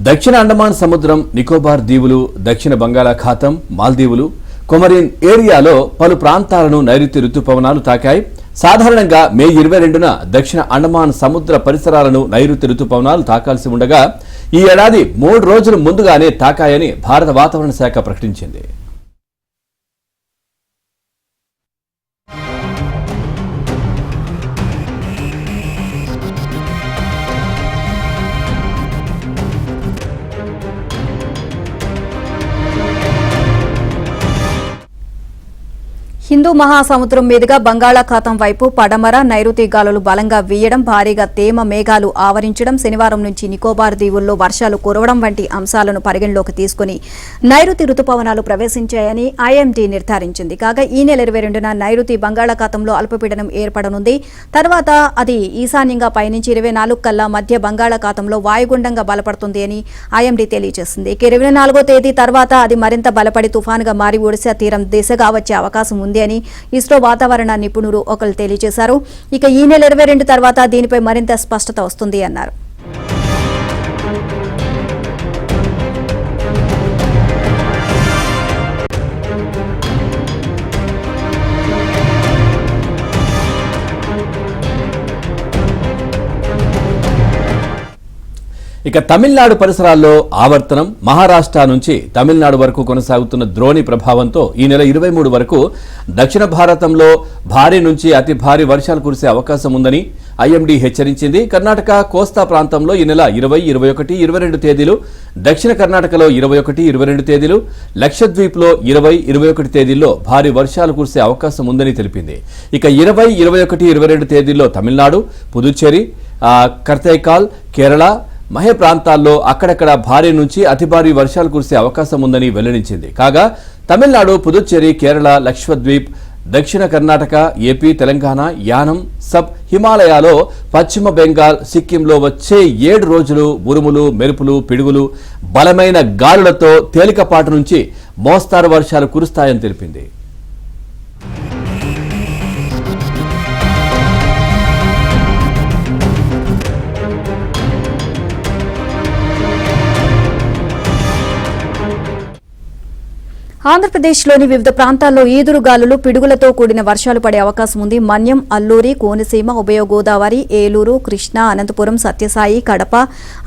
దక్షిణ అండమాన్ సముద్రం, నికోబార్ దీవులు, దక్షిణ బంగాళాఖాతం, మాల్దీవులు, కొమరిన్ ఏరియాలో పలు ప్రాంతాలను నైరుతి రుతుపవనాలు తాకాయి. సాధారణంగా మే 22న దక్షిణ అండమాన్ సముద్ర పరిసరాలను నైరుతి రుతుపవనాలు తాకాల్సి ఉండగా ఈ ఏడాది 3 రోజుల ముందుగానే తాకాయని భారత వాతావరణ శాఖ ప్రకటించింది. హిందూ మహాసముద్రం మీదుగా బంగాళాఖాతం వైపు పడమర నైరుతి గాలులు బలంగా వీయడం, భారీగా తేమ మేఘాలు ఆవరించడం, శనివారం నుంచి నికోబార్ దీవుల్లో వర్షాలు కురవడం వంటి అంశాలను పరిగణలోకి తీసుకుని నైరుతి రుతుపవనాలు ప్రవేశించాయని ఐఎండీ నిర్ధారించింది. కాగా ఈ నెల 22న నైరుతి బంగాళాఖాతంలో అల్పపీడనం ఏర్పడనుంది. తర్వాత అది ఈశాన్యంగా పయనించి 24 కల్లా మధ్య బంగాళాఖాతంలో వాయుగుండంగా బలపడుతుంది అని ఐఎండీ తెలియజేసింది. 24వ తేదీ తర్వాత అది మరింత బలపడి తుఫానుగా మారి ఒడిశా తీరం దిశగా వచ్చే అవకాశం ఉంది అని ఇస్రో వాతావరణ నిపుణులు ఒకరు తెలియజేశారు. ఇక ఈ నెల 22 తర్వాత దీనిపై మరింత స్పష్టత వస్తుంది అన్నారు. ఇక తమిళనాడు పరిసరాల్లో ఆవర్తనం, మహారాష్ట్ర నుంచి తమిళనాడు వరకు కొనసాగుతున్న ద్రోణి ప్రభావంతో ఈ నెల 23 వరకు దక్షిణ భారతంలో భారీ నుంచి అతి భారీ వర్షాలు కురిసే అవకాశం ఉందని ఐఎండీ హెచ్చరించింది. కర్ణాటక కోస్తా ప్రాంతంలో ఈ నెల 20, 21, 22 తేదీలు, దక్షిణ కర్ణాటకలో 21, 22 తేదీలు, లక్షద్వీప్లో 20, 21 తేదీల్లో భారీ వర్షాలు కురిసే అవకాశం ఉందని తెలిపింది. ఇక 20, 21, 22 తేదీల్లో తమిళనాడు, పుదుచ్చేరి, కర్తైకాల్, కేరళ, మహే ప్రాంతాల్లో అక్కడక్కడ భారీ నుంచి అతి భారీ వర్షాలు కురిసే అవకాశం ఉందని వెల్లడించింది. కాగా తమిళనాడు, పుదుచ్చేరి, కేరళ, లక్షద్వీప్, దక్షిణ కర్ణాటక, ఏపీ, తెలంగాణ, యానం, సబ్ హిమాలయాలో, పశ్చిమ బెంగాల్, సిక్కింలో వచ్చే 7 రోజులు ఉరుములు, మెరుపులు, పిడుగులు, బలమైన గాలులతో తేలికపాటి నుంచి మోస్తారు వర్షాలు కురుస్తాయని తెలిపింది. ఆంధ్రప్రదేశ్లోని వివిధ ప్రాంతాల్లో ఈదురుగాలులు, పిడుగులతో కూడిన వర్షాలు పడే అవకాశం ఉంది. మన్యం, అల్లూరి, కోనసీమ, ఉభయ గోదావరి, ఏలూరు, కృష్ణా, అనంతపురం, సత్యసాయి, కడప,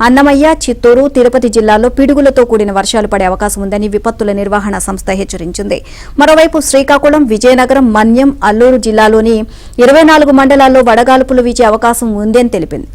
అన్నమయ్య, చిత్తూరు, తిరుపతి జిల్లాల్లో పిడుగులతో కూడిన వర్షాలు పడే అవకాశం ఉందని విపత్తుల నిర్వహణ సంస్థ హెచ్చరించింది. మరోవైపు శ్రీకాకుళం, విజయనగరం, మన్యం, అల్లూరు జిల్లాలోని 24 మండలాల్లో వడగాల్పులు వీచే అవకాశం ఉందని తెలిపింది.